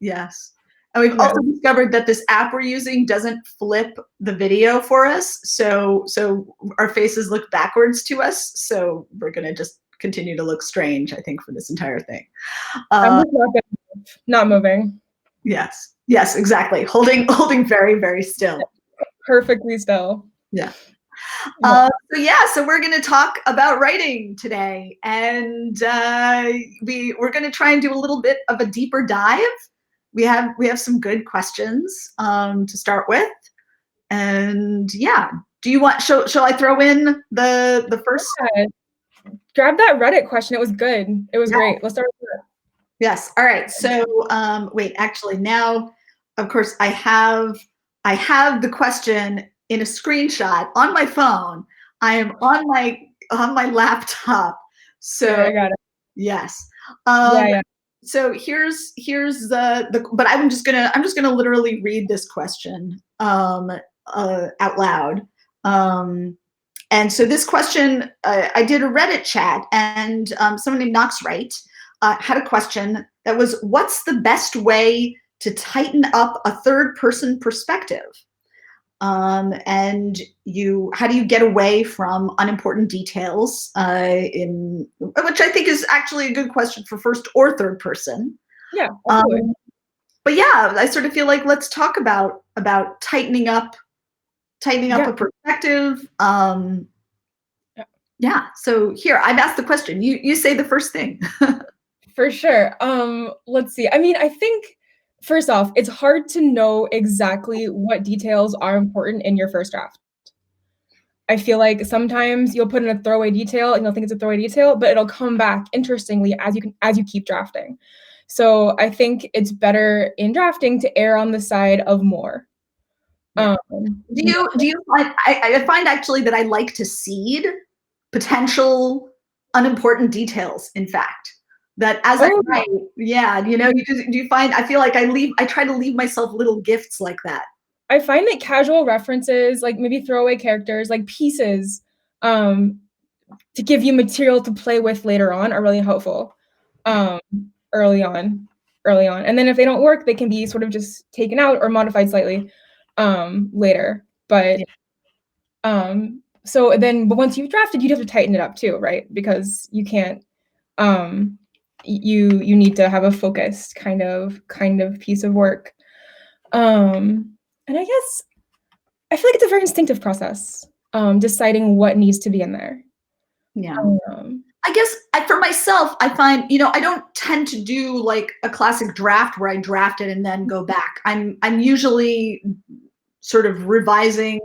Yes. And we've also discovered that this app we're using doesn't flip the video for us. So our faces look backwards to us. So we're going to just continue to look strange, I think, for this entire thing. I'm just not moving. Yes. Yes, exactly. Holding very, very still. Perfectly still. Yeah. So we're going to talk about writing today, and we're going to try and do a little bit of a deeper dive. We have some good questions to start with, and yeah. Do you want? Shall I throw in the first? Yeah. Grab that Reddit question. It was good. It was great. Let's start with that. Yes. All right. So wait. Actually, now, of course, I have the question in a screenshot on my phone. I am on my laptop. So I got it. Yes. Yeah. So here's the but I'm just gonna literally read this question out loud. And so this question, I did a Reddit chat, and someone named Knoxwright had a question that was, what's the best way to tighten up a third-person perspective? And how do you get away from unimportant details which I think is actually a good question for first or third person. Yeah. But yeah, I sort of feel like let's talk about tightening up a perspective. Yeah. So here, I've asked the question. You say the first thing. For sure. Let's see. I mean, I think first off, it's hard to know exactly what details are important in your first draft. I feel like sometimes you'll put in a throwaway detail and you'll think it's a throwaway detail, but it'll come back interestingly as you keep drafting. So I think it's better in drafting to err on the side of more. Do you find I find actually that I like to seed potential unimportant details, in fact. That as I write, do you find, I feel like I try to leave myself little gifts like that. I find that casual references, like maybe throwaway characters, like pieces, to give you material to play with later on are really helpful, early on. And then if they don't work, they can be sort of just taken out or modified slightly later. But but once you've drafted, you'd have to tighten it up too, right? Because you can't, you need to have a focused kind of piece of work. And I guess I feel like it's a very instinctive process, deciding what needs to be in there. Yeah. I guess for myself, I find, I don't tend to do like a classic draft where I draft it and then go back. I'm usually sort of revising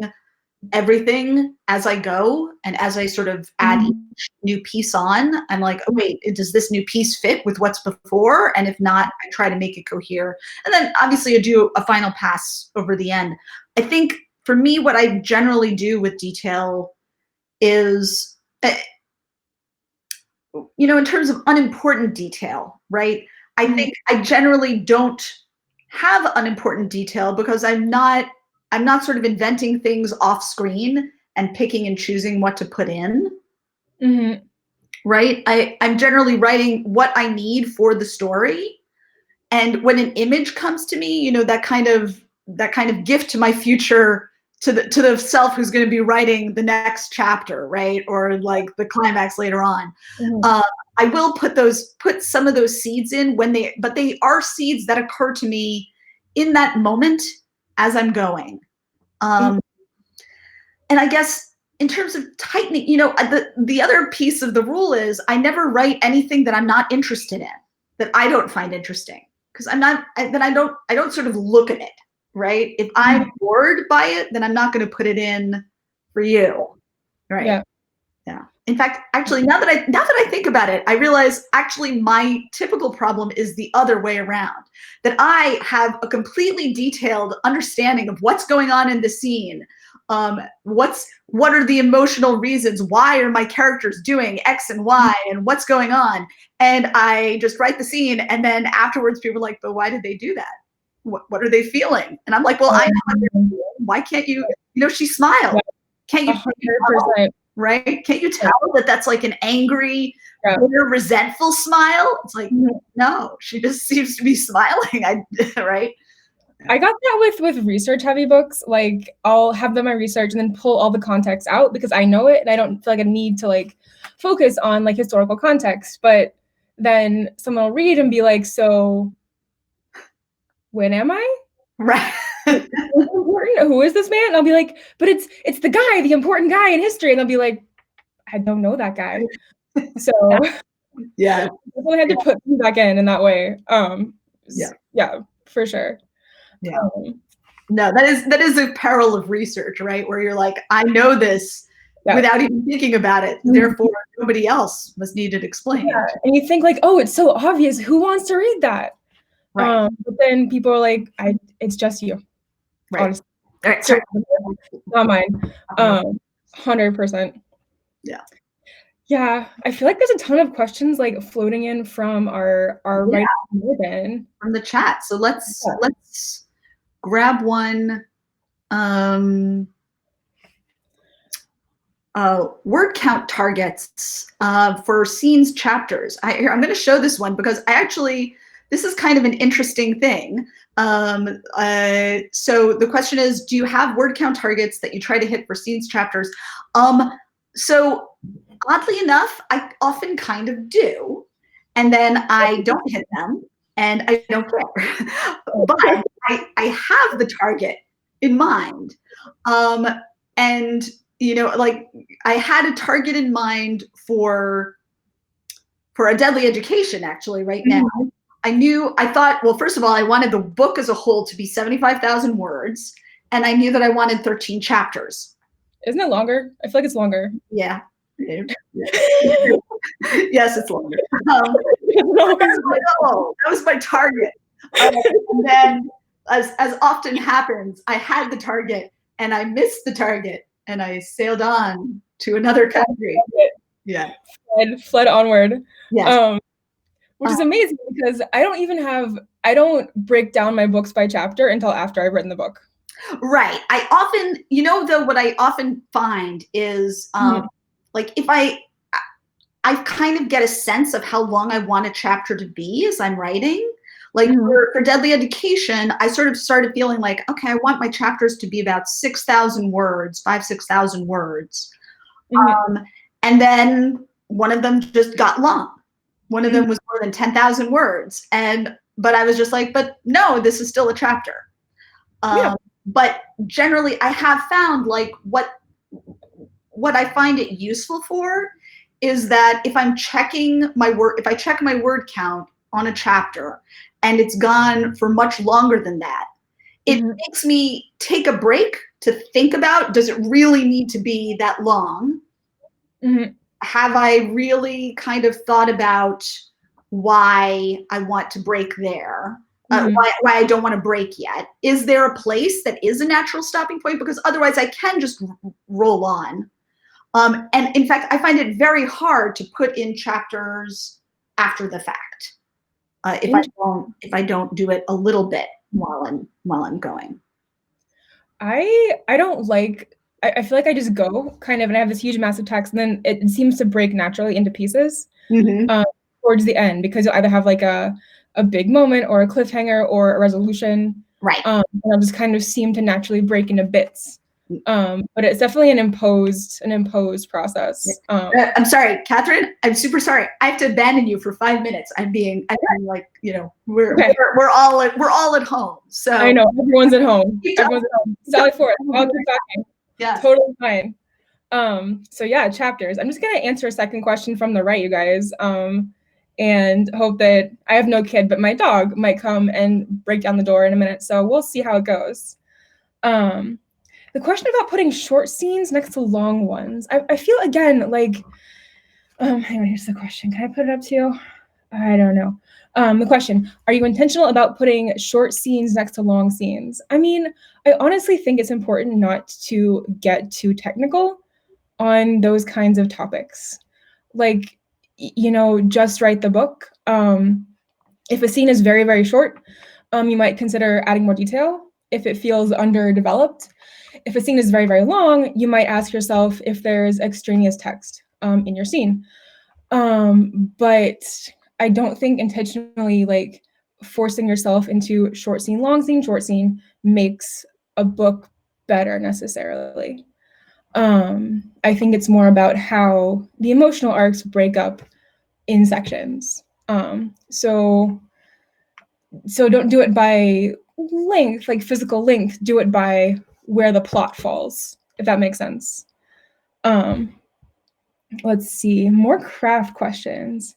everything as I go, and as I sort of add each new piece on, I'm like, oh wait, does this new piece fit with what's before? And if not, I try to make it cohere. And then obviously I do a final pass over the end. I think for me, what I generally do with detail is, in terms of unimportant detail, right? I think I generally don't have unimportant detail because I'm not sort of inventing things off screen and picking and choosing what to put in. Right? I'm generally writing what I need for the story. And when an image comes to me, that kind of gift to my future, to the self who's going to be writing the next chapter, right? Or like the climax later on. I will put some of those seeds in but they are seeds that occur to me in that moment as I'm going. And I guess in terms of tightening, the other piece of the rule is I never write anything that I'm not interested in, that I don't find interesting, because I don't sort of look at it, right? If I'm bored by it, then I'm not going to put it in for you, right? Yeah. In fact, actually, now that I think about it, I realize actually my typical problem is the other way around. That I have a completely detailed understanding of what's going on in the scene. What are the emotional reasons? Why are my characters doing X and Y, and what's going on? And I just write the scene, and then afterwards people are like, but why did they do that? What are they feeling? And I'm like, well, I know what they're feeling. Why can't you? She smiled. Can't you? 100%. right? Can't you tell that that's like an angry, Yeah. bitter, resentful smile? It's like, no, she just seems to be smiling. Right? I got that with research heavy books. Like I'll have them I research and then pull all the context out because I know it and I don't feel like I need to like focus on like historical context. But then someone will read and be like, so when am I? Right. Who is this man? And I'll be like, but it's the guy, the important guy in history. And they'll be like, I don't know that guy. So yeah. I had to put them back in that way. Yeah, for sure. Yeah. No, that is a peril of research, right? Where you're like, I know this without even thinking about it. Therefore, nobody else must need it explained. Yeah. And you think like, oh, it's so obvious. Who wants to read that? Right. But then people are like, it's just you. Right. Honestly. Right. So, not mine. 100%. Yeah. Yeah. I feel like there's a ton of questions like floating in from our writing from the chat. So let's grab one. Word count targets for scenes chapters. I'm going to show this one because this is kind of an interesting thing. So the question is, do you have word count targets that you try to hit for scenes chapters? So oddly enough, I often kind of do, and then I don't hit them, and I don't care. But I have the target in mind, and like I had a target in mind for a deadly education actually right now. I thought, well, first of all, I wanted the book as a whole to be 75,000 words, and I knew that I wanted 13 chapters. Isn't it longer? I feel like it's longer. Yeah. Yes, it's longer. That was my target. And then, as often happens, I had the target and I missed the target, and I sailed on to another country. Yeah. Fled onward. Yes. Which is amazing because I don't break down my books by chapter until after I've written the book. Right. I often, though, what I often find is like if I kind of get a sense of how long I want a chapter to be as I'm writing. Like for Deadly Education, I sort of started feeling like, okay, I want my chapters to be about 6,000 words, 6,000 words. And then one of them just got long. One of them was more than 10,000 words. But I was just like, but no, this is still a chapter. But generally I have found like what I find it useful for is that if I'm checking if I check my word count on a chapter and it's gone for much longer than that, it makes me take a break to think about, does it really need to be that long? Have I really kind of thought about why I want to break there? Why I don't want to break yet? Is there a place that is a natural stopping point? Because otherwise I can just roll on. And in fact, I find it very hard to put in chapters after the fact. If I don't do it a little bit while I'm going. I don't like. I feel like I just go kind of, and I have this huge massive text, and then it seems to break naturally into pieces towards the end because you'll either have like a big moment or a cliffhanger or a resolution, right? And I'll just kind of seem to naturally break into bits. But it's definitely an imposed process. I'm sorry, Katherine. I'm super sorry. I have to abandon you for 5 minutes. I'm like, we're all at home. So I know everyone's at home. Everyone's at home. Sally Forth. I'll keep talking. Yeah, totally fine. So yeah, chapters. I'm just gonna answer a second question from the right, you guys. And hope that I have no kid, but my dog might come and break down the door in a minute. So we'll see how it goes. The question about putting short scenes next to long ones. I feel again like, hang on, here's the question. Can I put it up to you? I don't know. The question, are you intentional about putting short scenes next to long scenes? I mean, I honestly think it's important not to get too technical on those kinds of topics. Like, just write the book. If a scene is very, very short, you might consider adding more detail. if it feels underdeveloped. If a scene is very, very long, you might ask yourself if there's extraneous text in your scene. But I don't think intentionally like forcing yourself into short scene, short scene makes a book better necessarily. I think it's more about how the emotional arcs break up in sections. So don't do it by length, like physical length, do it by where the plot falls, if that makes sense. Let's see, more craft questions.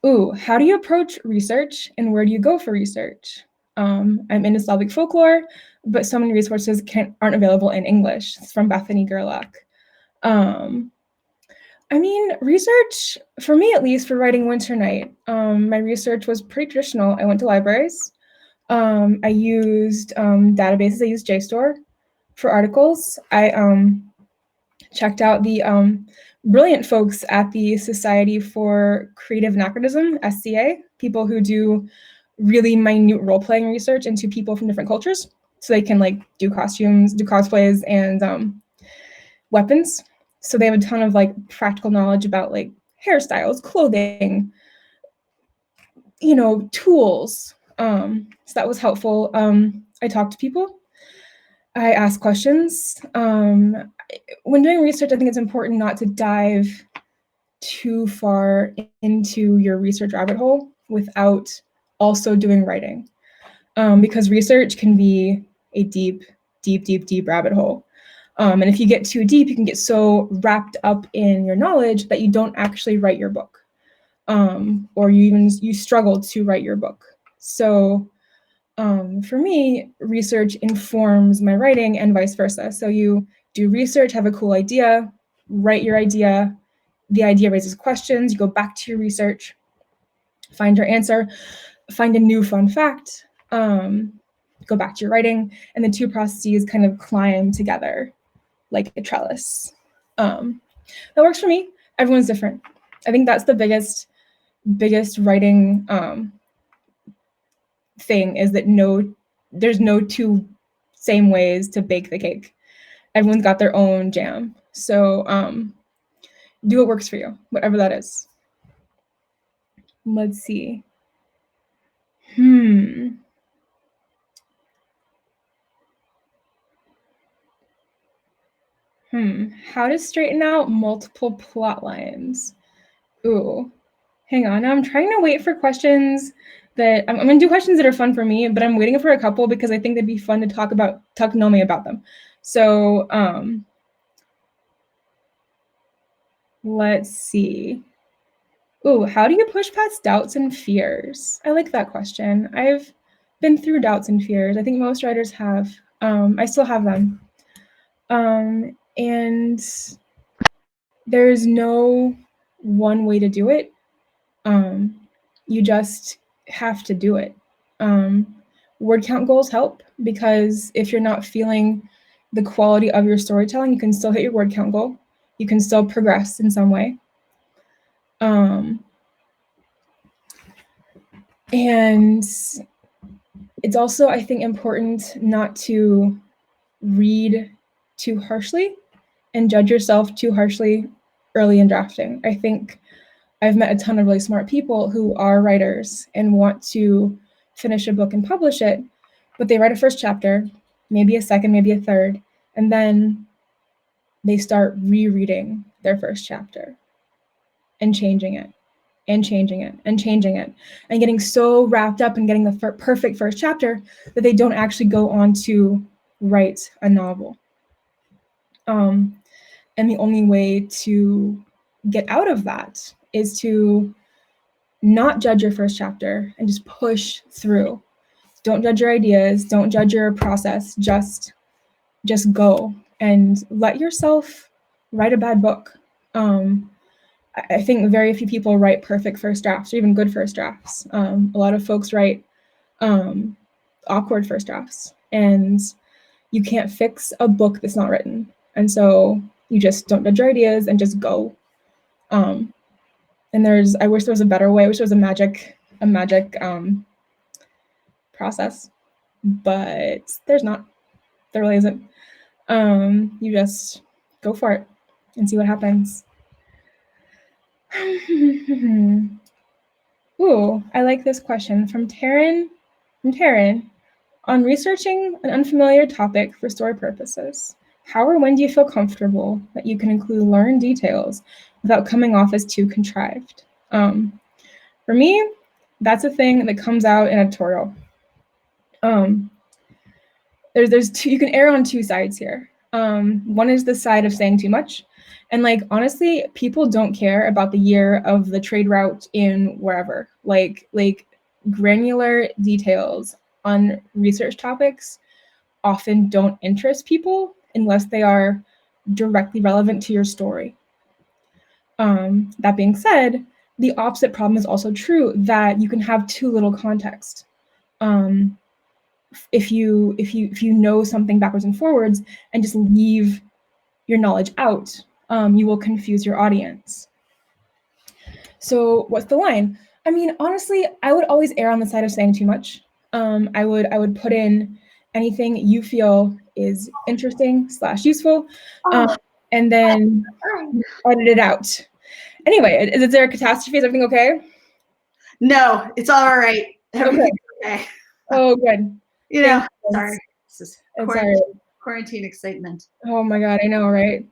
Ooh, how do you approach research and where do you go for research? I'm into Slavic folklore, but so many resources aren't available in English. It's from Bethany Gerlach. I mean, research, for me at least, for writing Winter Night, my research was pretty traditional. I went to libraries. I used databases. I used JSTOR for articles. I checked out the brilliant folks at the Society for Creative Anachronism, SCA, people who do really minute role-playing research into people from different cultures, so they can like do costumes, do cosplays, and weapons. So they have a ton of like practical knowledge about like hairstyles, clothing, you know, tools. So that was helpful. I talked to people. I asked questions. When doing research, I think it's important not to dive too far into your research rabbit hole without also doing writing, because research can be a deep rabbit hole. And if you get too deep, you can get so wrapped up in your knowledge that you don't actually write your book, or you struggle to write your book. So for me, research informs my writing and vice versa. So you do research, have a cool idea, write your idea, the idea raises questions, you go back to your research, find your answer, find a new fun fact, go back to your writing, and the two processes kind of climb together like a trellis. That works for me. Everyone's different. I think that's the biggest writing thing, is that there's no two same ways to bake the cake. Everyone's got their own jam. So do what works for you, whatever that is. Let's see. How to straighten out multiple plot lines. Ooh, hang on. I'm trying to wait for questions that I'm gonna do questions that are fun for me, but I'm waiting for a couple because I think they'd be fun to talk to Naomi about them. So let's see. Ooh, how do you push past doubts and fears? I like that question. I've been through doubts and fears. I think most writers have. I still have them. And there's no one way to do it. You just have to do it. Word count goals help, because if you're not feeling the quality of your storytelling, you can still hit your word count goal. You can still progress in some way. And it's also, I think, important not to read too harshly and judge yourself too harshly early in drafting. I think I've met a ton of really smart people who are writers and want to finish a book and publish it, but they write a first chapter, maybe a second, maybe a third, and then they start rereading their first chapter and changing it and changing it and changing it, and getting so wrapped up in getting the perfect first chapter that they don't actually go on to write a novel. And the only way to get out of that is to not judge your first chapter and just push through. Don't judge your ideas, don't judge your process, just go and let yourself write a bad book. I think very few people write perfect first drafts or even good first drafts. A lot of folks write awkward first drafts, and you can't fix a book that's not written. And so you just don't judge your ideas and just go. And I wish there was a better way. I wish there was a magic process. but there's not. There really isn't. You just go for it and see what happens. Ooh, I like this question from Taryn. On researching an unfamiliar topic for story purposes, how or when do you feel comfortable that you can include learned details without coming off as too contrived? For me, that's a thing that comes out in editorial. There's two, you can err on two sides here. One is the side of saying too much. And like, honestly, people don't care about the year of the trade route in wherever. Like granular details on research topics often don't interest people unless they are directly relevant to your story. That being said, the opposite problem is also true, that you can have too little context. If you know something backwards and forwards and just leave your knowledge out, you will confuse your audience. So what's the line? I mean, honestly, I would always err on the side of saying too much. I would put in anything you feel is interesting / useful, and then edit it out. Anyway, is there a catastrophe? Is everything okay? No, it's all right. Everything's okay. Oh, good. You know, sorry. This is quarantine excitement. Oh my God, I know, right?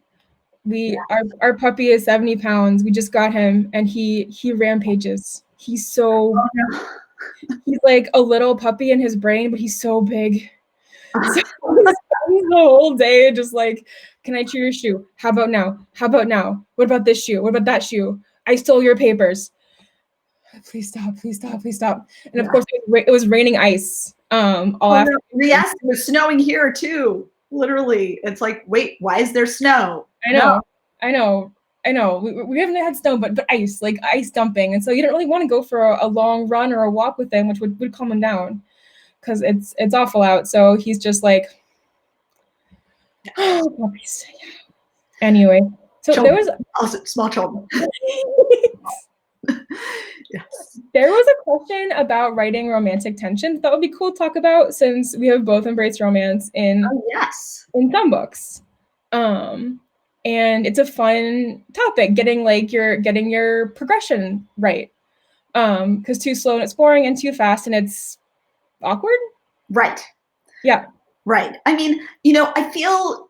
Our puppy is 70 pounds. We just got him, and he rampages. He's he's like a little puppy in his brain, but he's so big. So he's the whole day just like, can I chew your shoe? How about now? How about now? What about this shoe? What about that shoe? I stole your papers. Please stop, please stop, please stop. And of course it was raining ice all afternoon. Yes, it was snowing here too. Literally. It's like, wait, why is there snow? I know. We haven't had snow, but ice, like ice dumping. And so you don't really want to go for a long run or a walk with him, which would calm him down, because it's awful out. So he's just like, oh, puppies. Anyway, so children. there was also small children. Yes. There was a question about writing romantic tension that would be cool to talk about, since we have both embraced romance in some books. And it's a fun topic, getting your progression right. Because too slow and it's boring, and too fast and it's awkward. Right. Yeah. Right. I mean, I feel,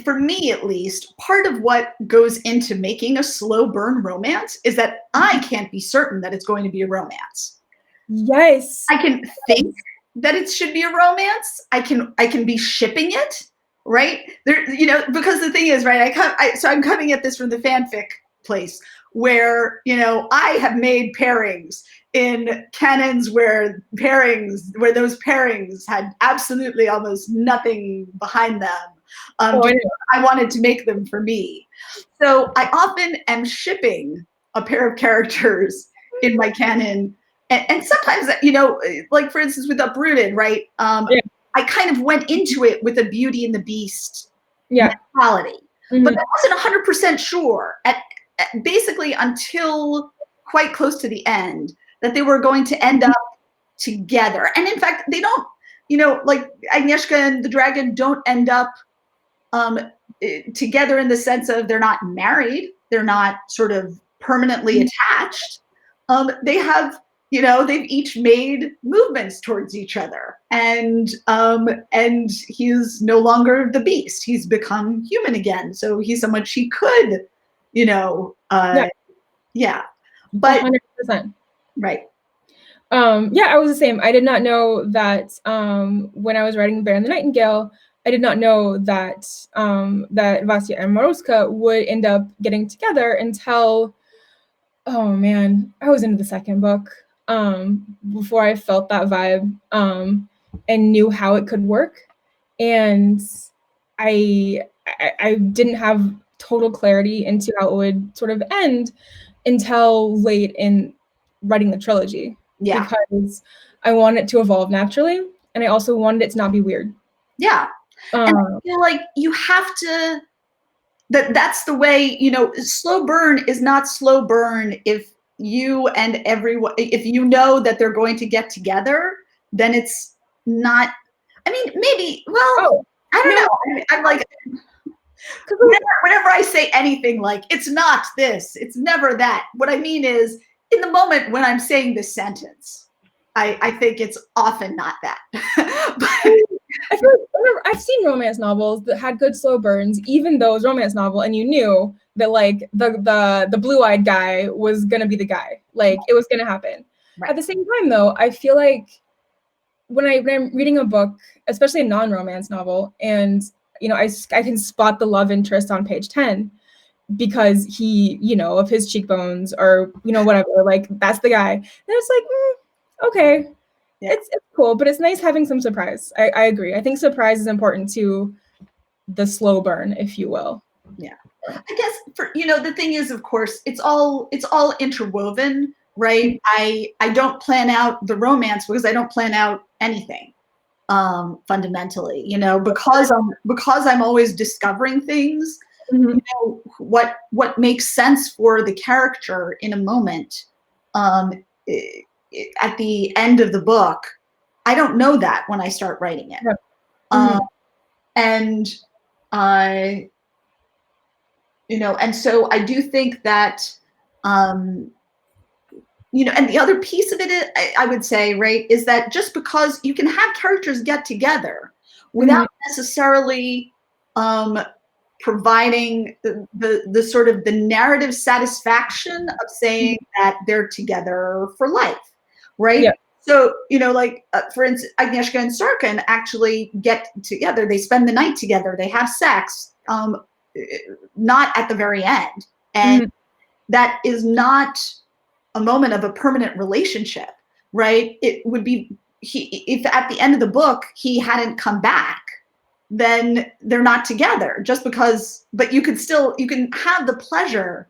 for me at least, part of what goes into making a slow burn romance is that I can't be certain that it's going to be a romance. Yes. I can think that it should be a romance. I can be shipping it, right? There, because the thing is, right, so I'm coming at this from the fanfic place, where, I have made pairings in canons where those pairings had absolutely almost nothing behind them. I wanted to make them for me. So I often am shipping a pair of characters in my canon. And sometimes, like for instance with Uprooted, right? I kind of went into it with a Beauty and the Beast mentality. But I wasn't 100% sure basically until quite close to the end that they were going to end up together. And in fact, they don't, like Agnieszka and the dragon don't end up together in the sense of they're not married, they're not sort of permanently attached. They have, they've each made movements towards each other, and he's no longer the beast. He's become human again. So he's someone she could, but 100%. Right. I was the same. I did not know that when I was writing Bear and the Nightingale, I did not know that that Vasya and Maroska would end up getting together until, oh man, I was into the second book, before I felt that vibe, and knew how it could work. And I didn't have total clarity into how it would sort of end until late in writing the trilogy. Yeah. Because I wanted it to evolve naturally, and I also wanted it to not be weird. Yeah. And I feel like you have to, that's the way, slow burn is not slow burn if you and everyone, if you know that they're going to get together, then it's not, I mean, maybe, well, Oh, I don't no, know. I'm like, 'cause whenever I say anything like, it's not this, it's never that, what I mean is, in the moment when I'm saying this sentence, I think it's often not that. But, I feel like whenever I've seen romance novels that had good slow burns, even though it was a romance novel, and you knew that like the blue-eyed guy was gonna be the guy, like it was gonna happen. right. At the same time, though, I feel like when I'm reading a book, especially a non-romance novel, and I can spot the love interest on page 10 because he, of his cheekbones or whatever, like that's the guy. And it's like, okay, Yeah. it's cool, but it's nice having some surprise. I agree. I think surprise is important to the slow burn, if you will. Yeah. I guess the thing is, of course, it's all interwoven, right? I don't plan out the romance because I don't plan out anything, fundamentally, because I'm always discovering things, Mhm. what makes sense for the character in a moment, um, at the end of the book, I don't know that when I start writing it. Yeah. Um, and I, and so I do think that, and the other piece of it, I would say, right, is that just because you can have characters get together without necessarily providing the sort of the narrative satisfaction of saying that they're together for life, right? Yeah. So, like, for instance, Agnieszka and Sarkin actually get together. They spend the night together. They have sex, not at the very end. And that is not a moment of a permanent relationship, right? It would be, if at the end of the book he hadn't come back, then they're not together just because, but you can have the pleasure,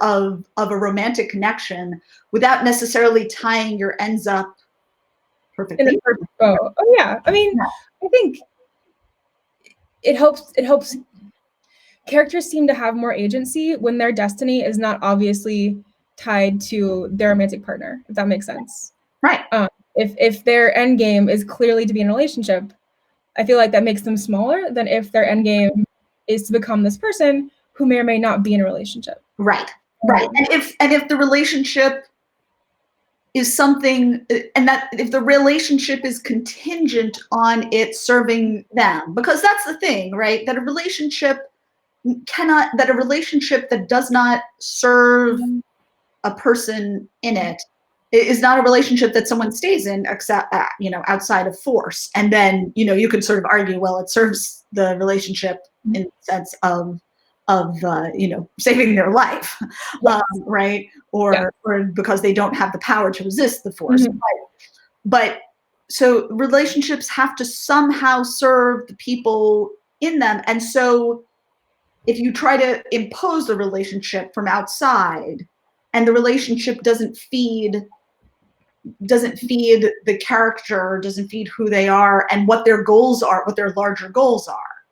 of a romantic connection without necessarily tying your ends up In a perfectly. perfect bow. Oh yeah. I mean, I think it helps characters seem to have more agency when their destiny is not obviously tied to their romantic partner, if that makes sense. Right. If their end game is clearly to be in a relationship, I feel like that makes them smaller than if their end game is to become this person who may or may not be in a relationship. Right. Right. And if the relationship is something, and that if the relationship is contingent on it serving them, because that's the thing, right? That a relationship that does not serve a person in it is not a relationship that someone stays in, except outside of force. And then you could sort of argue, well, it serves the relationship in the sense of saving their life, Yes. right? Or because they don't have the power to resist the force. But so relationships have to somehow serve the people in them, and so if you try to impose the relationship from outside and the relationship doesn't feed the character, doesn't feed who they are and what their goals are, what their larger goals are,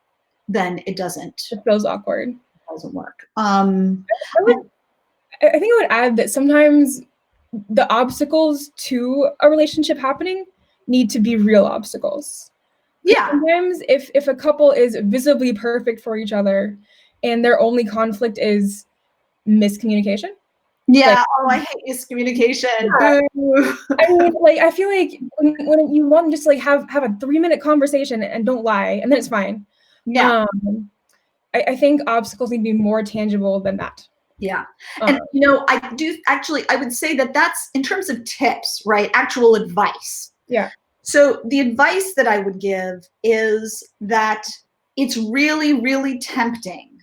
then it feels awkward. Doesn't work. I think I would add that sometimes the obstacles to a relationship happening need to be real obstacles. Yeah. Sometimes if a couple is visibly perfect for each other and their only conflict is miscommunication. Yeah. I hate miscommunication. Yeah. I mean, like, I feel like when you want to just like have a 3-minute conversation and don't lie, and then it's fine. Yeah. I think obstacles need to be more tangible than that. Yeah. And, I would say that that's in terms of tips, right? Actual advice. Yeah. So the advice that I would give is that it's really, really tempting,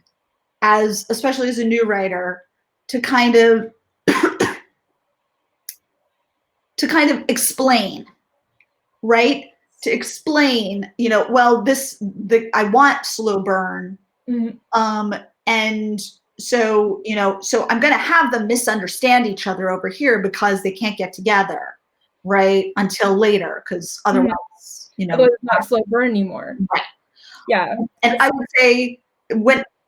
especially as a new writer, to kind of explain, right? To explain, well, I want slow burn. And so, so I'm going to have them misunderstand each other over here because they can't get together, right? Until later, because otherwise, otherwise it's not slow burn anymore. Right. Yeah. And I would say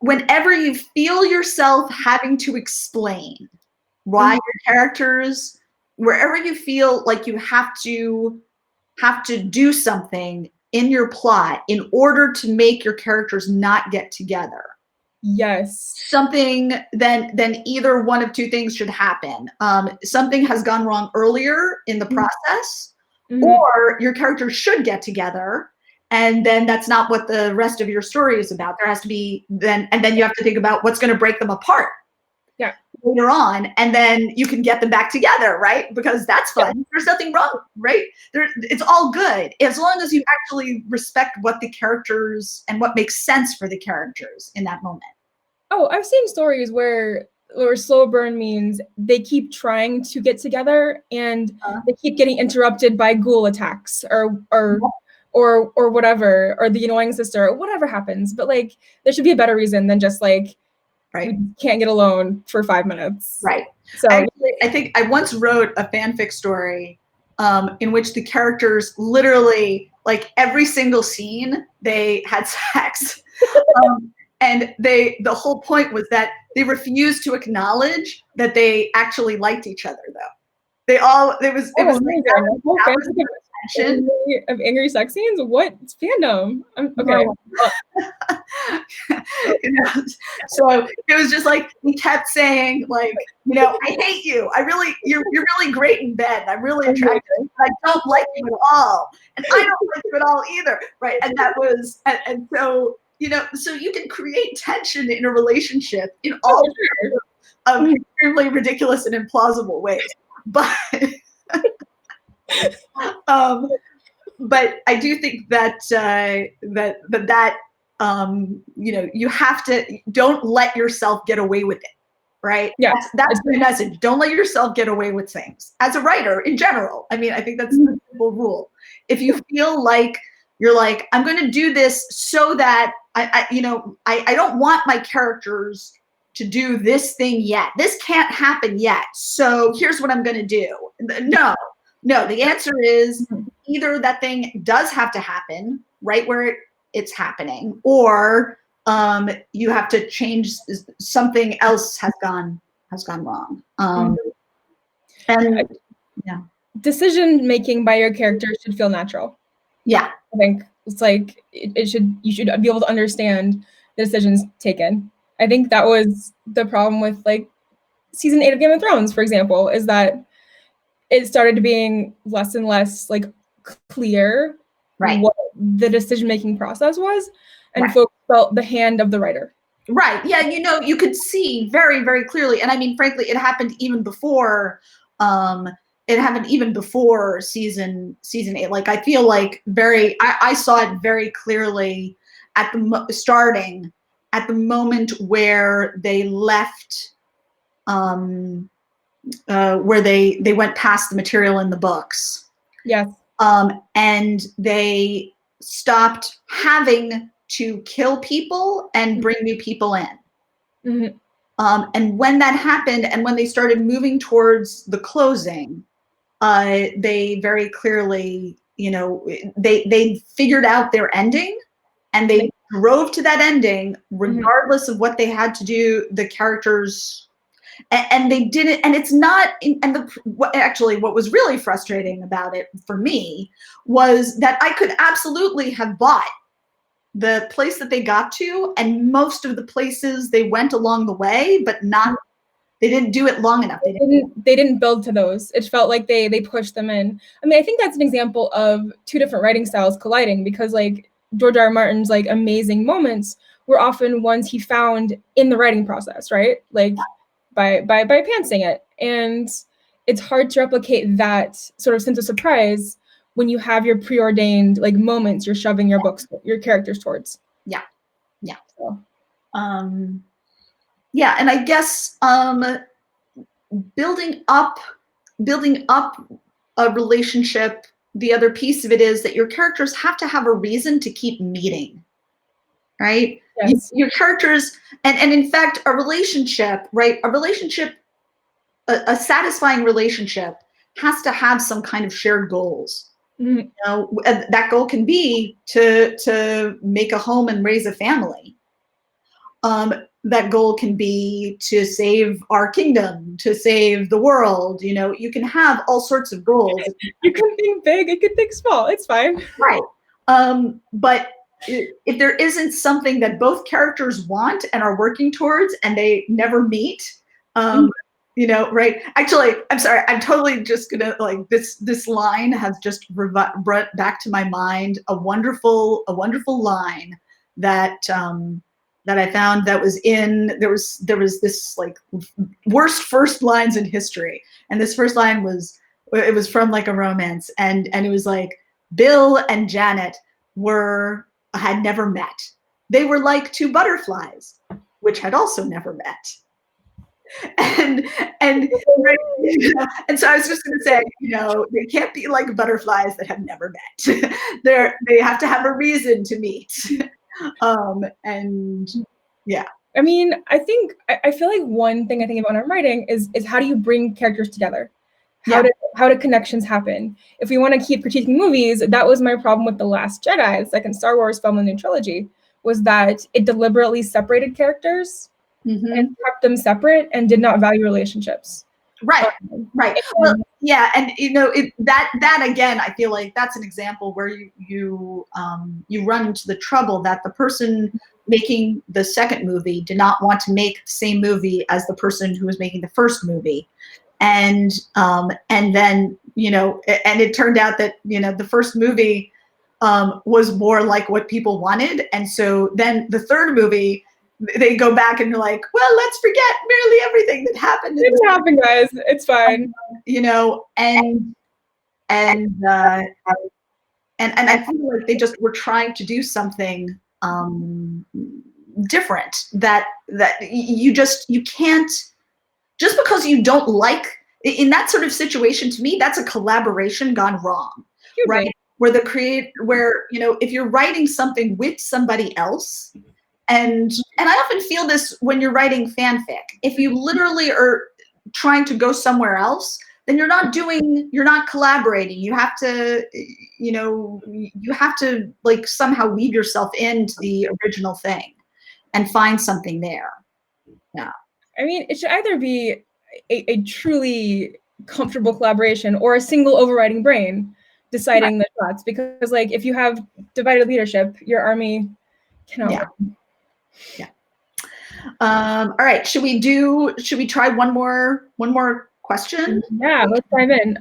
whenever you feel yourself having to explain why your characters, wherever you feel like you have to have to do something in your plot in order to make your characters not get together. Yes. Something, then either one of two things should happen. Something has gone wrong earlier in the process, or your characters should get together, and then that's not what the rest of your story is about. There has to be then you have to think about what's going to break them apart. Yeah. Later on, and then you can get them back together, right? Because that's fun. Yeah. There's nothing wrong, right? It's all good as long as you actually respect what the characters and what makes sense for the characters in that moment. Oh, I've seen stories where slow burn means they keep trying to get together and they keep getting interrupted by ghoul attacks or whatever, or the annoying sister, or whatever happens. But like, there should be a better reason than just like, right, we can't get alone for 5 minutes. Right. So I think I once wrote a fanfic story in which the characters literally, like every single scene, they had sex. And the whole point was that they refused to acknowledge that they actually liked each other, though. It was tension of angry sex scenes. What fandom? Okay. So it was just like he kept saying, like, I hate you. You're really great in bed. I'm really attracted. I don't like you at all, and I don't like you at all either. Right? And that was, and so so you can create tension in a relationship in all of extremely ridiculous and implausible ways, but. But I do think that you have to, don't let yourself get away with it, right? Yeah, that's the message. Don't let yourself get away with things. As a writer, in general, I mean, I think that's the simple rule. If you feel like you're like, I'm going to do this so that I don't want my characters to do this thing yet. This can't happen yet. So here's what I'm going to do. No, the answer is either that thing does have to happen right where it's happening, or you have to change, something else has gone wrong. And yeah, decision making by your character should feel natural. Yeah, I think it's like you should be able to understand the decisions taken. I think that was the problem with like season 8 of Game of Thrones, for example, is that it started being less and less like clear what the decision-making process was, and folks felt the hand of the writer. Right. Yeah. You could see very, very clearly. And I mean, frankly, it happened even before, season 8. Like, I feel like I saw it very clearly starting at the moment where they left, where they went past the material in the books. Yes. And they stopped having to kill people and bring new people in. And when that happened, and when they started moving towards the closing, they very clearly, they figured out their ending, and they drove to that ending regardless of what they had to do, the characters. And they didn't, and it's not, and what was really frustrating about it for me was that I could absolutely have bought the place that they got to, and most of the places they went along the way, but they didn't do it long enough. They didn't build to those. It felt like they pushed them in. I mean, I think that's an example of two different writing styles colliding, because like George R. R. Martin's like amazing moments were often ones he found in the writing process, right? Like by pantsing it. And it's hard to replicate that sort of sense of surprise when you have your preordained like moments you're shoving your your characters towards. Yeah. So. Yeah, and I guess building up a relationship, the other piece of it is that your characters have to have a reason to keep meeting, right? Yes. Your characters, and in fact, a relationship, right? A satisfying relationship has to have some kind of shared goals. That goal can be to make a home and raise a family. that goal can be to save our kingdom, to save the world. You know, you can have all sorts of goals. You can think big, you can think small. It's fine. Right. But if there isn't something that both characters want and are working towards and they never meet, you know, right? Actually, I'm sorry. I'm totally just gonna like this line has just brought back to my mind a wonderful line that that I found that was in there was this like worst first lines in history, and this first line was from like a romance, and it was like Bill and Janet had never met. They were like two butterflies, which had also never met. And and so I was just going to say, you know, they can't be like butterflies that have never met. They have to have a reason to meet. And yeah. I mean, I feel like one thing I think about when I'm writing is how do you bring characters together? How do connections happen? If we want to keep critiquing movies, that was my problem with The Last Jedi, the second Star Wars film in the new trilogy, was that it deliberately separated characters and kept them separate and did not value relationships. Right. Well, yeah, and you know that again, I feel like that's an example where you run into the trouble that the person making the second movie did not want to make the same movie as the person who was making the first movie. And then, you know, and it turned out that, you know, the first movie was more like what people wanted. And so then the third movie, they go back and they're like, well, let's forget merely everything that happened. It didn't happen, guys. It's fine. You know, and I feel like they just were trying to do something different that you can't, just because you don't like, in that sort of situation, to me, that's a collaboration gone wrong, right? Where you know, if you're writing something with somebody else, and I often feel this when you're writing fanfic, if you literally are trying to go somewhere else, then you're not collaborating. You have to, you know, like somehow weave yourself into the original thing and find something there. Yeah. I mean, it should either be a truly comfortable collaboration or a single overriding brain deciding the shots, because like if you have divided leadership, your army cannot win. Yeah. All right. Should we try one more question? Yeah, let's dive in.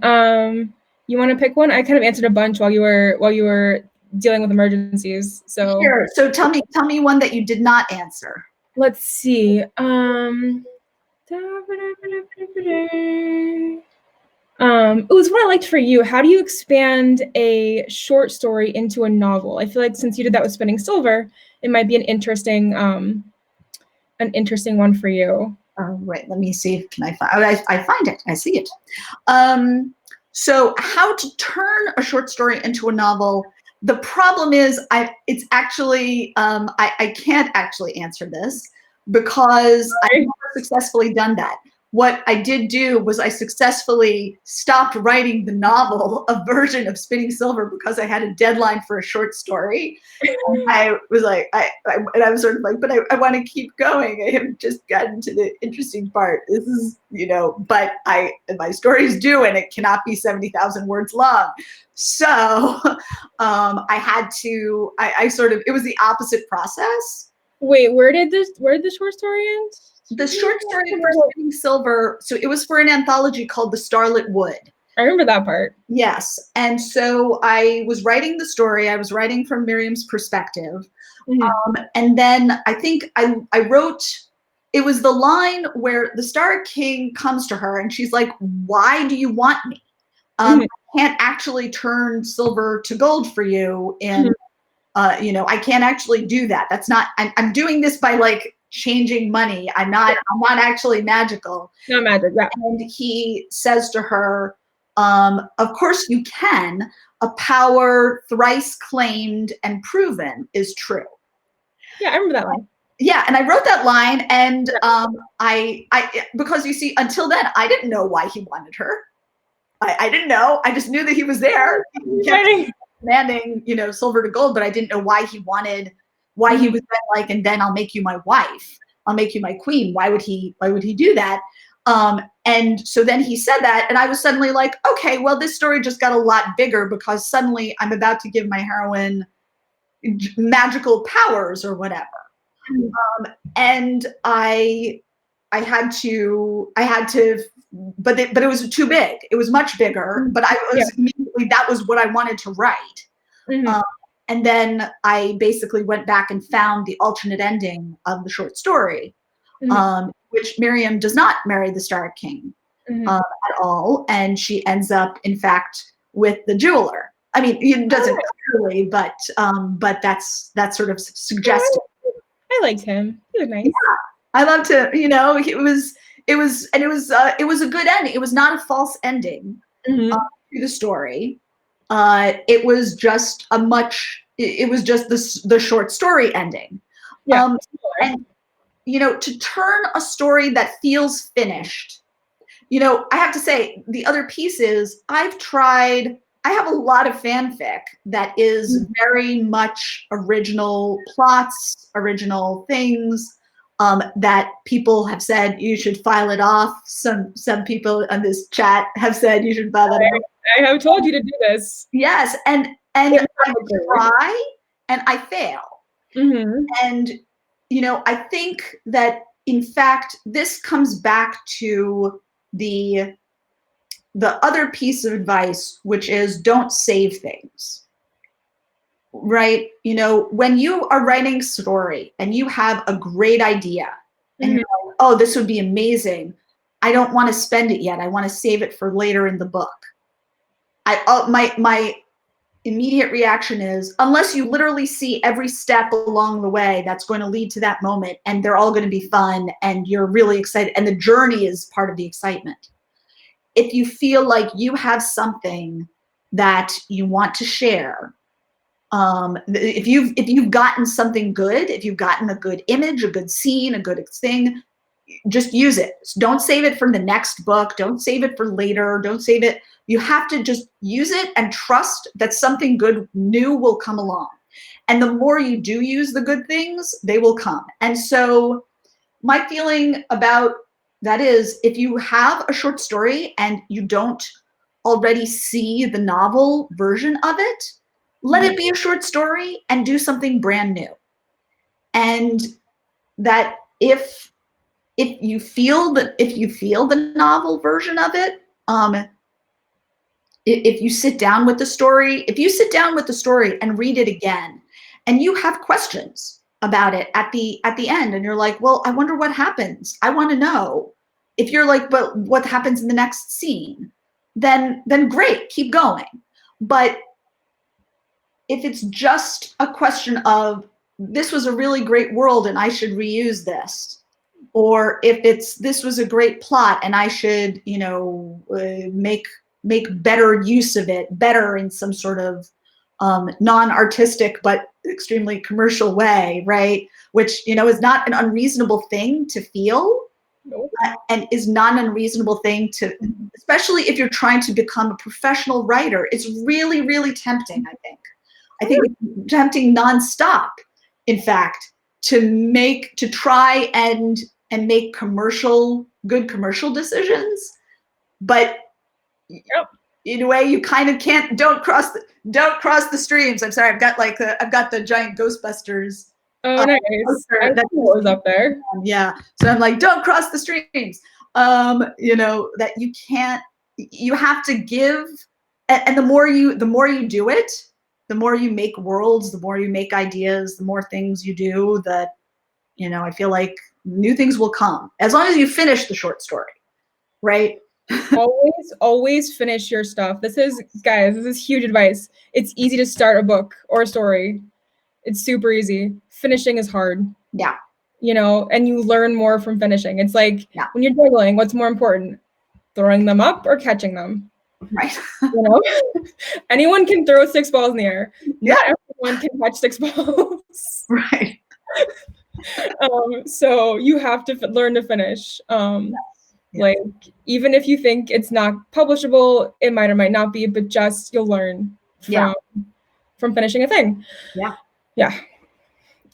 You want to pick one? I kind of answered a bunch while you were dealing with emergencies. So sure. So tell me one that you did not answer. Let's see. It was what I liked for you. How do you expand a short story into a novel? I feel like since you did that with Spinning Silver, it might be an interesting one for you. Right. Let me see. Can I find? I find it. I see it. So how to turn a short story into a novel? The problem is, it's actually I can't actually answer this because I've never successfully done that. What I did do was I successfully stopped writing the novel, a version of Spinning Silver, because I had a deadline for a short story. And I was like, I was sort of like, but I want to keep going. I have just gotten to the interesting part. This is, you know, but my story is due and it cannot be 70,000 words long. So I had to, it was the opposite process. Wait, where did the short story end? The short story for Spinning Silver, so it was for an anthology called The Starlit Wood. I remember that part. Yes. And so I was writing the story. I was writing from Miriam's perspective. And then I think I wrote, it was the line where the Star King comes to her and she's like, why do you want me? I can't actually turn silver to gold for you. And, you know, I can't actually do that. That's not, I'm doing this by like changing money. I'm not actually magical. Not magic, yeah. And he says to her, of course you can. A power thrice claimed and proven is true. Yeah, I remember that line. Yeah, and I wrote that line, and I because you see, until then I didn't know why he wanted her. I didn't know. I just knew that he was there. He kept demanding, you know, silver to gold, but I didn't know why he wanted why he was then like, and then I'll make you my wife, I'll make you my queen. Why would he do that? And so then he said that, and I was suddenly like, okay, well, this story just got a lot bigger because suddenly I'm about to give my heroine magical powers or whatever. And I had to, but it was too big. It was much bigger, but I was immediately, that was what I wanted to write. And then I basically went back and found the alternate ending of the short story, which Miriam does not marry the Star King at all. And she ends up, in fact, with the jeweler. I mean, it doesn't clearly, but that's sort of suggested. I liked him. He was nice. Yeah, I loved him. You know, it was a good ending. It was not a false ending to the story. It was just the short story ending. And you know, to turn a story that feels finished, you know, I have to say the other piece is I have a lot of fanfic that is very much original plots, original things, that people have said you should file it off. Some people on this chat have said you should file it off. I have told you to do this. Yes, and I try and I fail. And you know, I think that in fact this comes back to the other piece of advice, which is don't save things. Right? You know, when you are writing a story and you have a great idea and you're like, oh, this would be amazing. I don't want to spend it yet. I want to save it for later in the book. My immediate reaction is, unless you literally see every step along the way that's going to lead to that moment and they're all going to be fun and you're really excited and the journey is part of the excitement. If you feel like you have something that you want to share, if you've gotten something good, if you've gotten a good image, a good scene, a good thing, just use it. Don't save it for the next book. Don't save it for later. Don't save it. You have to just use it and trust that something good new will come along. And the more you do use the good things, they will come. And so my feeling about that is, if you have a short story and you don't already see the novel version of it, let it be a short story and do something brand new. And that if you feel the novel version of it, if you sit down with the story and read it again, and you have questions about it at the end, and you're like, well, I wonder what happens. I want to know. If you're like, but what happens in the next scene? Then great, keep going. But if it's just a question of, this was a really great world and I should reuse this, or if this was a great plot and I should, you know, make better use of it, better in some sort of non-artistic but extremely commercial way, right? Which, you know, is not an unreasonable thing to feel. Nope. And is not an unreasonable thing to, especially if you're trying to become a professional writer. It's really, really tempting, I think. I think it's tempting nonstop, in fact, to try and make good commercial decisions. But in a way, you kind of can't. Don't cross the streams. I'm sorry. I've got the giant Ghostbusters. Oh, nice. That was up there. Yeah. So I'm like, don't cross the streams. You know, that you can't. You have to give, and the more you do it, the more you make worlds, the more you make ideas, the more things you do. That, you know, I feel like new things will come as long as you finish the short story, right? always finish your stuff. This is huge advice. It's easy to start a book or a story. It's super easy. Finishing is hard. Yeah. You know, and you learn more from finishing. It's like when you're juggling, what's more important? Throwing them up or catching them? Right. You know, anyone can throw 6 balls in the air. Not everyone can catch 6 balls. Right. So you have to learn to finish. Like, even if you think it's not publishable, it might or might not be, but just you'll learn from finishing a thing. Yeah. Yeah.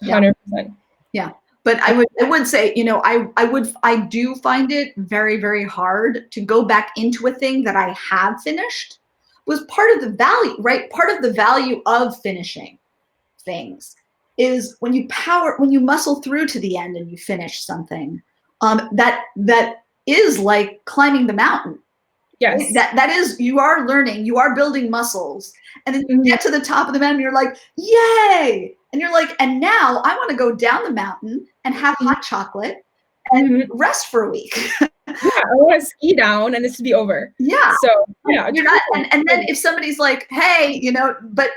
100%. Yeah. But I would say, you know, I do find it very, very hard to go back into a thing that I have finished. Was part of the value, right? Part of the value of finishing things is when you muscle through to the end and you finish something, that is like climbing the mountain. Yes. Right? That is, you are learning, you are building muscles, and then you get to the top of the mountain, you're like, yay! And you're like, and now I want to go down the mountain and have hot chocolate and rest for a week. Yeah, I want to ski down and this to be over. Yeah. So yeah, you're not, and then if somebody's like, hey, you know, but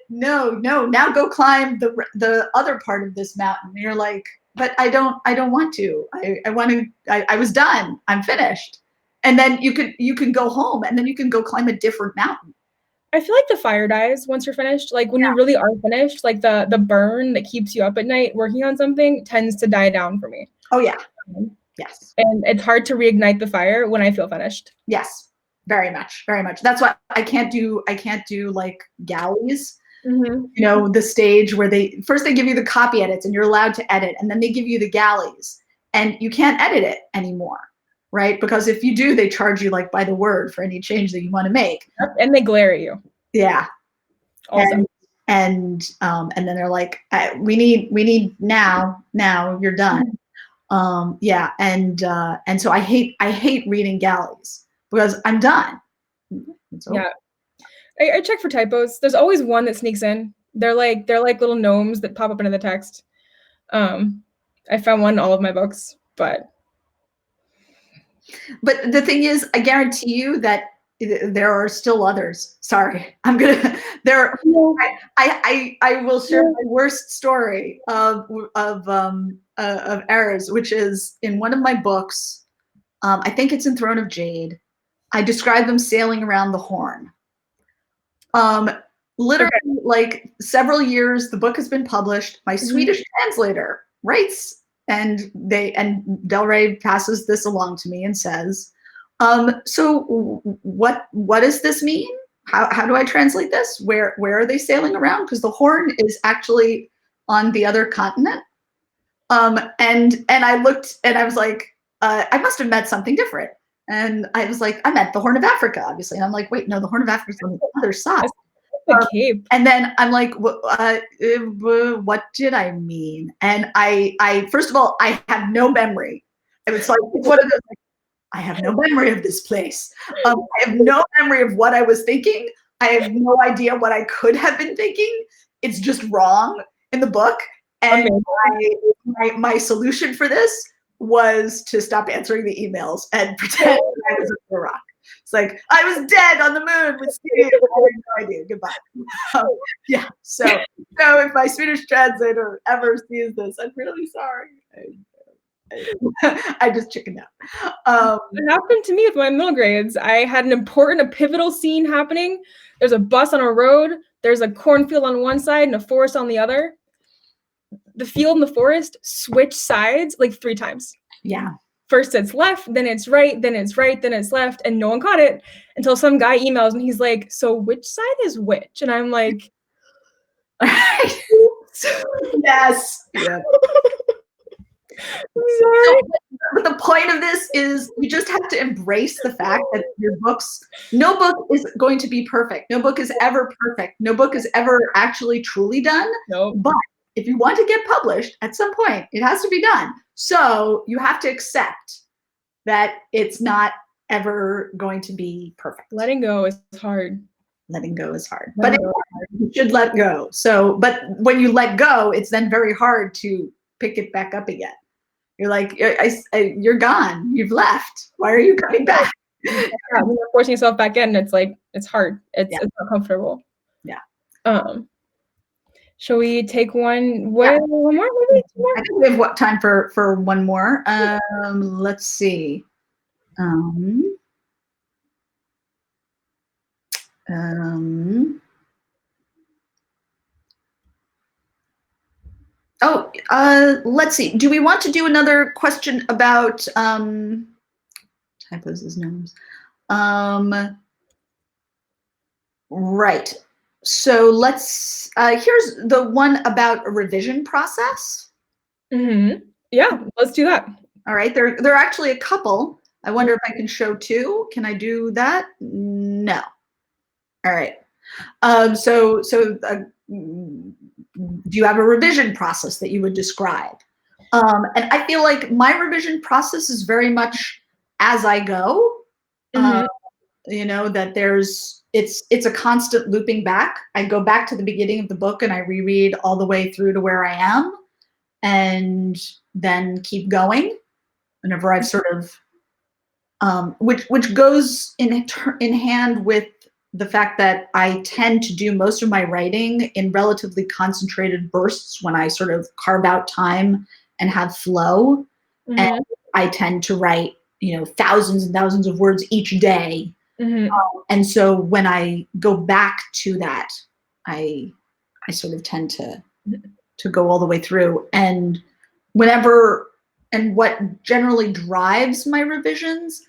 no, now go climb the other part of this mountain. And you're like, but I don't want to. I want to. I was done. I'm finished. And then you can go home, and then you can go climb a different mountain. I feel like the fire dies once you're finished. Like when you really are finished, like the burn that keeps you up at night working on something tends to die down for me. Oh yeah. Yes. And it's hard to reignite the fire when I feel finished. Yes. Very much. Very much. That's why I can't do like galleys. You know, the stage where they give you the copy edits and you're allowed to edit, and then they give you the galleys and you can't edit it anymore. Right? Because if you do, they charge you like by the word for any change that you want to make. And they glare at you. Yeah. Also. And then they're like, we need now you're done. Yeah. And so I hate reading galleys because I'm done. Yeah. I check for typos. There's always one that sneaks in. They're like little gnomes that pop up into the text. I found one in all of my books, but the thing is, I guarantee you that there are still others. Sorry, I will share my worst story of errors, which is in one of my books. I think it's in Throne of Jade. I describe them sailing around the Horn. Literally, like several years, the book has been published. My Swedish translator writes. And Del Rey passes this along to me and says, so what does this mean? How do I translate this? Where are they sailing around? Because the Horn is actually on the other continent. And I looked and I was like, I must have meant something different. And I was like, I meant the Horn of Africa, obviously. And I'm like, wait, no, the Horn of Africa is on the other side. The Cape. And then I'm like, what did I mean? And I first of all, I have no memory. And it's like, it's one of those, like, I have no memory of this place. I have no memory of what I was thinking. I have no idea what I could have been thinking. It's just wrong in the book. And my solution for this was to stop answering the emails and pretend I was a rock. It's like, I was dead on the moon with Steve. I had no idea. Goodbye. Yeah. So if my Swedish translator ever sees this, I'm really sorry. I just chickened out. It happened to me with my middle grades. I had a pivotal scene happening. There's a bus on a road. There's a cornfield on one side and a forest on the other. The field and the forest switch sides like 3 times. Yeah. First it's left, then it's right, then it's right, then it's left, and no one caught it until some guy emails and he's like, so which side is which? And I'm like, yes. Yeah. But the point of this is you just have to embrace the fact that no book is going to be perfect. No book is ever perfect. No book is ever actually truly done. Nope. But if you want to get published at some point, it has to be done. So you have to accept that it's not ever going to be perfect. Letting go is hard. Letting go is hard. But you should let go. So, but when you let go, it's then very hard to pick it back up again. You're like, you're gone. You've left. Why are you coming back? Yeah, when you're forcing yourself back in, it's like, it's hard. It's not comfortable. Yeah. Shall we take one more? Maybe 2 more? I think we have time for one more. Let's see. Let's see. Do we want to do another question about typos as gnomes? Right. So let's, here's the one about a revision process. Yeah, let's do that. All right, there are actually a couple. I wonder if I can show two. Can I do that? No. All right. Do you have a revision process that you would describe? And I feel like my revision process is very much as I go. You know, that it's a constant looping back. I go back to the beginning of the book and I reread all the way through to where I am, and then keep going whenever I've sort of, which goes in hand with the fact that I tend to do most of my writing in relatively concentrated bursts when I sort of carve out time and have flow. And I tend to write, you know, thousands and thousands of words each day. And so when I go back to that, I sort of tend to go all the way through. And what generally drives my revisions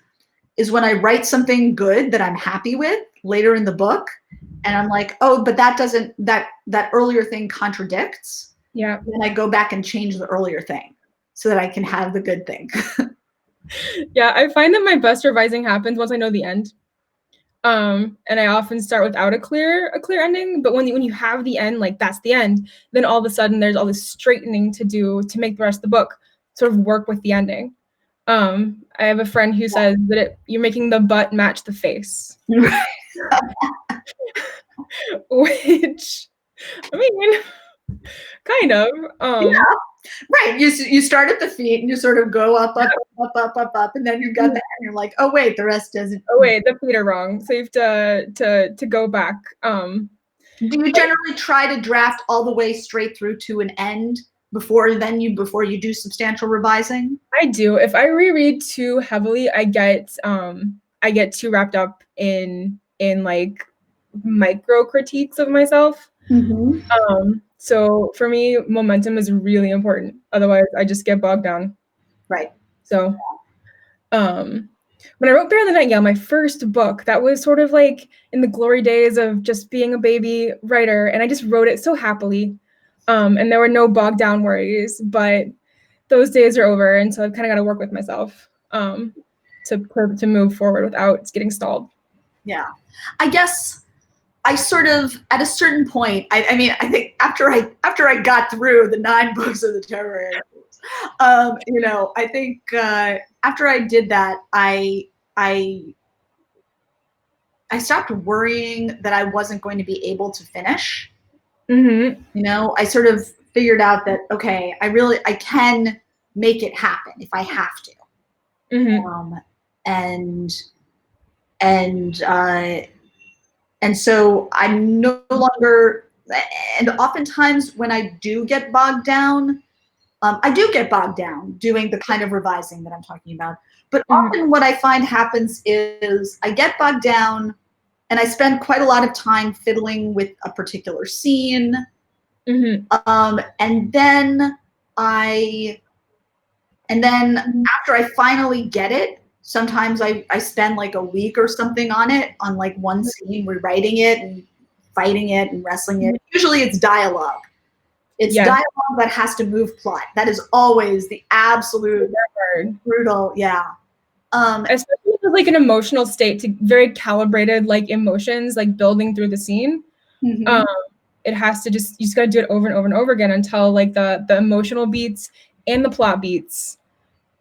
is when I write something good that I'm happy with later in the book, and I'm like, oh, but that earlier thing contradicts. Yeah. Then I go back and change the earlier thing so that I can have the good thing. Yeah, I find that my best revising happens once I know the end. And I often start without a clear ending, but when you have the end, like that's the end, then all of a sudden there's all this straightening to do to make the rest of the book sort of work with the ending. I have a friend who says that you're making the butt match the face. Which, I mean, kind of. Yeah, right. You start at the feet and you sort of go up, and then you got that, and you're like, oh wait, the rest doesn't. Oh wait, the feet are wrong. So you have to go back. Do you generally try to draft all the way straight through to an end before you do substantial revising? I do. If I reread too heavily, I get too wrapped up in like micro critiques of myself. So for me, momentum is really important. Otherwise, I just get bogged down. Right. So, when I wrote Bear in the Nightingale, my first book, that was sort of like in the glory days of just being a baby writer, and I just wrote it so happily. And there were no bogged down worries, but those days are over, and so I've kind of got to work with myself to move forward without getting stalled. Yeah, I guess I sort of, at a certain point, I mean, I think after I got through the 9 books of the Terror, you know, I think after I did that, I stopped worrying that I wasn't going to be able to finish. You know, I sort of figured out that, okay, I can make it happen if I have to. And so I'm no longer, and oftentimes when I do get bogged down, I do get bogged down doing the kind of revising that I'm talking about. But often what I find happens is I get bogged down and I spend quite a lot of time fiddling with a particular scene. And then after I finally get it, sometimes I spend like a week or something on it, on like one scene, rewriting it and fighting it and wrestling it. Usually it's dialogue. It's dialogue that has to move plot. That is always the absolute brutal, especially with like an emotional state, to very calibrated like emotions, like building through the scene. It has to you just got to do it over and over and over again until like the emotional beats and the plot beats.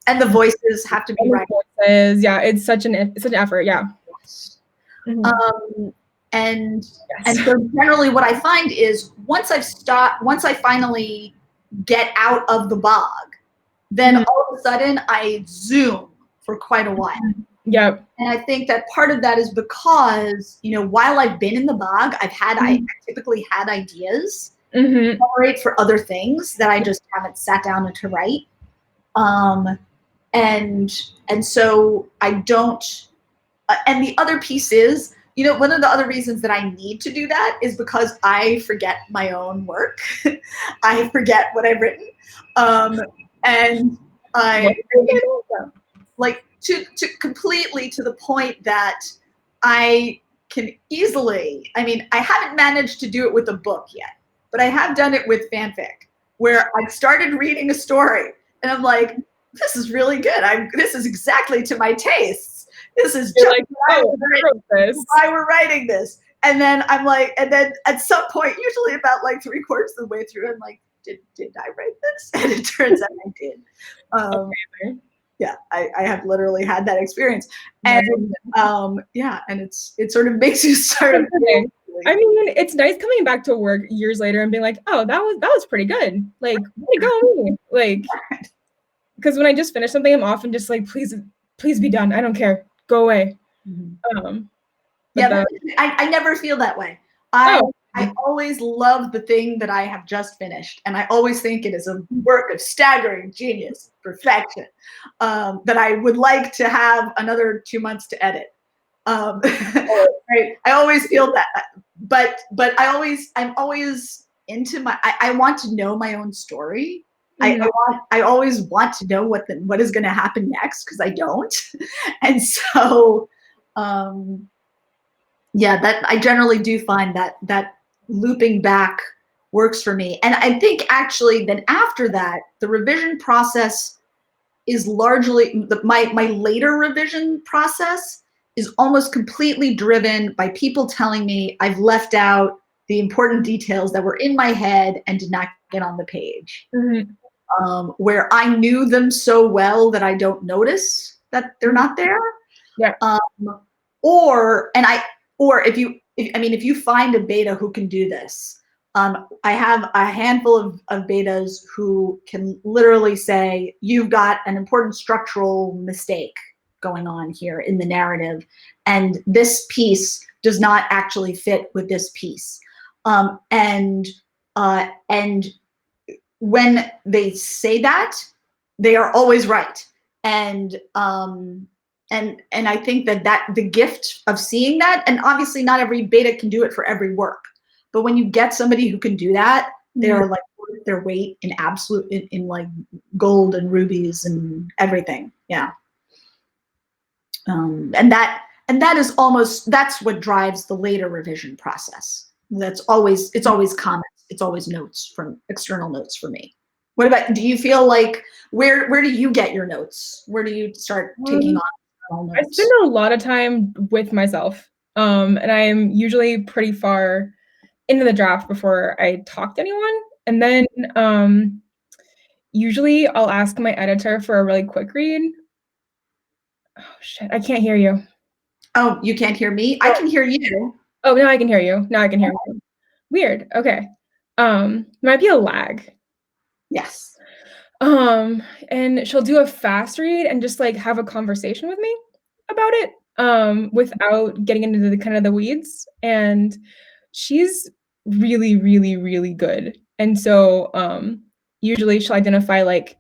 And the voices have to be right. Yeah, it's such an effort. Yeah. And so generally what I find is once I finally get out of the bog, then all of a sudden I zoom for quite a while. Yep. And I think that part of that is because, you know, while I've been in the bog, I typically had ideas for other things that I just haven't sat down to write. And so I don't, and the other piece is, you know, one of the other reasons that I need to do that is because I forget my own work. I forget what I've written. And I, like, to completely to the point that I can easily, I mean, I haven't managed to do it with a book yet, but I have done it with fanfic, where I started reading a story and I'm like, this is really good. This is exactly to my tastes. This is You're just like, oh, why we're writing this. And then I'm like, and then at some point, usually about like 3/4 of the way through, I'm like, did I write this? And it turns out I did. Yeah, I have literally had that experience. And yeah, and it sort of makes you start. I mean, it's nice coming back to work years later and being like, oh, that was pretty good. Like, way to go, me. Like, because when I just finish something, I'm often just like, please be done. I don't care. Go away. Yeah, I never feel that way. I always love the thing that I have just finished, and I always think it is a work of staggering genius, perfection, that I would like to have another 2 months to edit. Right? I always feel that, but I'm always into I want to know my own story. I always want to know what is going to happen next, because I don't, and so. Yeah, that I generally do find that looping back works for me. And I think actually then after that, the revision process is largely, my later revision process is almost completely driven by people telling me I've left out the important details that were in my head and did not get on the page. Where I knew them so well that I don't notice that they're not there. Yeah. Or if you find a beta who can do this, I have a handful of betas who can literally say, you've got an important structural mistake going on here in the narrative, and this piece does not actually fit with this piece. And when they say that, they are always right. And I think that the gift of seeing that, and obviously not every beta can do it for every work, but when you get somebody who can do that, they're like worth their weight in in like gold and rubies and everything. Yeah. And that is that's what drives the later revision process. It's always comments, it's always notes, from external notes for me. What about, do you feel like, where do you get your notes? Where do you start taking on notes? I spend a lot of time with myself, and I am usually pretty far into the draft before I talk to anyone. And then usually I'll ask my editor for a really quick read. Oh shit, I can't hear you. Oh, you can't hear me? I can hear you. Oh, now I can hear you. Now I can hear you. Weird. Okay. Might be a lag. Yes. And she'll do a fast read and just like have a conversation with me about it, without getting into the kind of the weeds. And she's really, really, really good. And so usually she'll identify like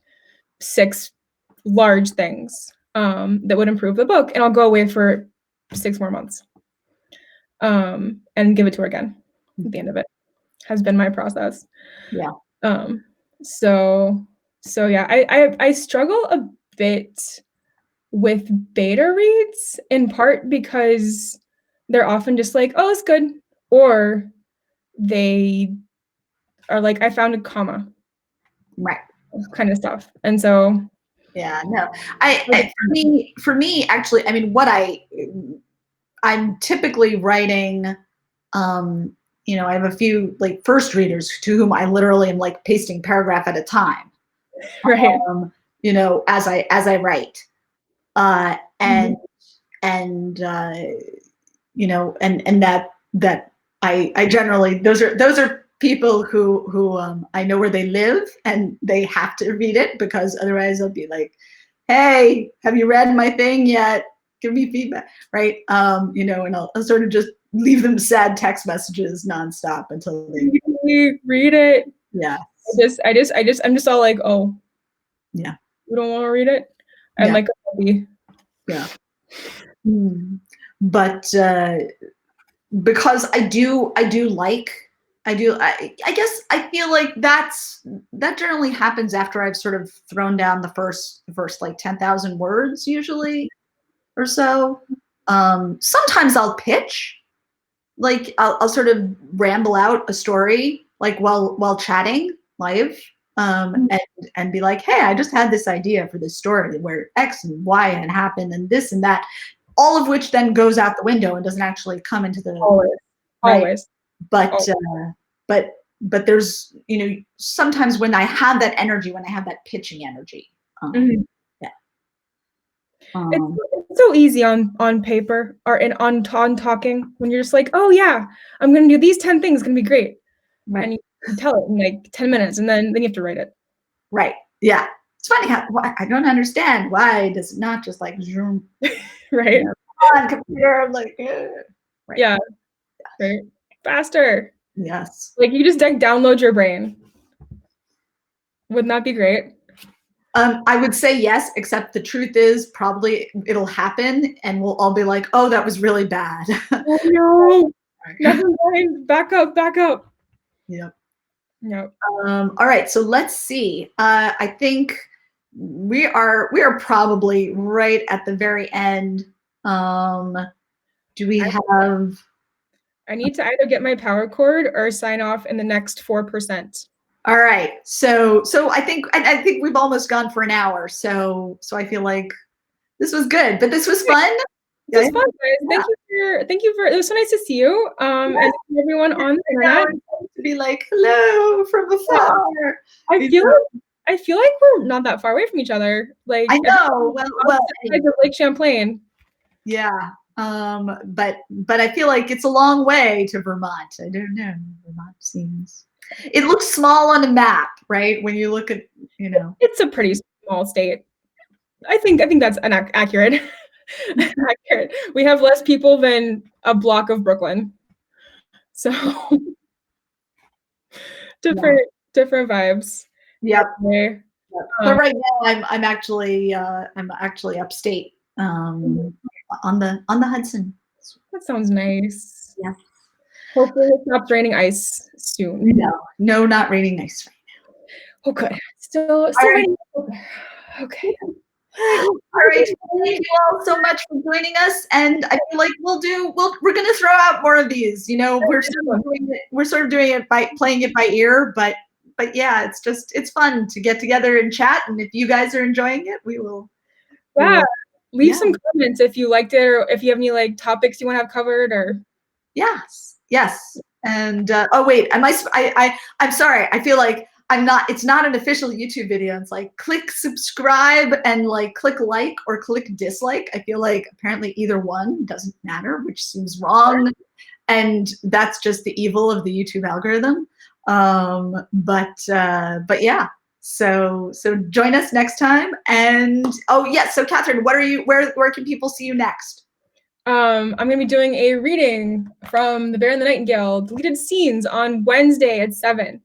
6 large things that would improve the book, and I'll go away for 6 more months and give it to her again at the end of it. Has been my process. Yeah. So yeah, I struggle a bit with beta reads, in part because they're often just like, oh, it's good, or they are like, I found a comma, right, kind of stuff. And so yeah, no, for me actually, I mean, I'm typically writing, I have a few like first readers to whom I literally am like pasting paragraph at a time, right. As I write, and that I generally, those are people who I know where they live, and they have to read it, because otherwise I'll be like, hey, have you read my thing yet? Give me feedback, right? And I'll sort of just leave them sad text messages nonstop until they read it. Yeah. I'm just all like, oh, yeah, you don't want to read it? I'm like a puppy. Yeah. But because I guess I feel like that generally happens after I've sort of thrown down the first like 10,000 words usually, or so. Sometimes I'll pitch, like I'll sort of ramble out a story like while chatting live, and be like, hey, I just had this idea for this story where X and Y and happened and this and that, all of which then goes out the window and doesn't actually come into the Always. But but there's, you know, sometimes when I have that energy, when I have that pitching energy, yeah. It's so easy on paper or on talking when you're just like, oh yeah, I'm gonna do these 10 things, it's gonna be great. Right. And you tell it in like 10 minutes and then you have to write it. Right. Yeah. It's funny how I don't understand why does it not just like zoom right on computer. I'm like, right. Yeah. Right. Faster. Yes. Like you just download your brain. Wouldn't that be great? I would say yes, except the truth is probably it'll happen and we'll all be like, oh, that was really bad. Oh no. Never mind. Back up. Yep. Yep. All right, so let's see. I think we are probably right at the very end. Do we have? I need to either get my power cord or sign off in the next 4%. All right, so I think we've almost gone for an hour. So I feel like this was good, but this was fun. This was fun, guys. Yeah. Thank you for. It was so nice to see you. And everyone on the internet to be like, hello from afar. I feel like we're not that far away from each other. Like I know. Well, Lake Champlain. Yeah. But I feel like it's a long way to Vermont. I don't know. Vermont seems. It looks small on a map, right? When you look at, you know. It's a pretty small state. I think that's accurate. Accurate. We have less people than a block of Brooklyn. So different vibes. Yep. Anyway, but right now I'm actually upstate, on the Hudson. That sounds nice. Yeah. Hopefully it stops raining ice soon. No, not raining ice right now. Oh, good. Still raining. Okay. All right. Thank you all so much for joining us. And I feel like we're going to throw out more of these. You know, we're sort of doing it by playing it by ear, but yeah, it's fun to get together and chat. And if you guys are enjoying it, we will. Yeah. Leave some comments if you liked it, or if you have any like topics you want to have covered, or. Yes. And oh wait, I'm sorry. I feel like it's not an official YouTube video. It's like click subscribe and like click like or click dislike. I feel like apparently either one doesn't matter, which seems wrong. And that's just the evil of the YouTube algorithm. But yeah. So join us next time. And oh yes, so Katherine, where can people see you next? I'm going to be doing a reading from The Bear and the Nightingale, deleted scenes, on Wednesday at 7.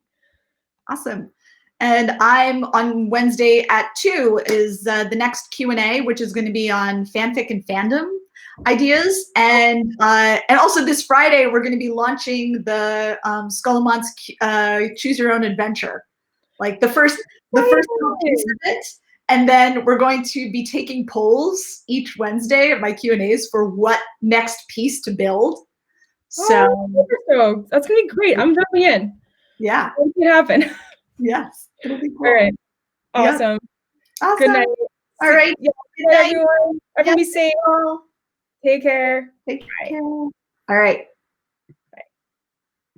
Awesome. And I'm on Wednesday at 2 is the next Q&A, which is going to be on fanfic and fandom ideas. And also this Friday, we're going to be launching the Skullamont's Choose Your Own Adventure. Like the first piece of it. And then we're going to be taking polls each Wednesday at my Q&As for what next piece to build. So that's going to be great. I'm jumping in. Yeah. It can happen. Yes. It'll be cool. All right. Awesome. Awesome. Good night. All right. Yeah. Good night, everyone. Everyone be safe. Take care. Take care. All right.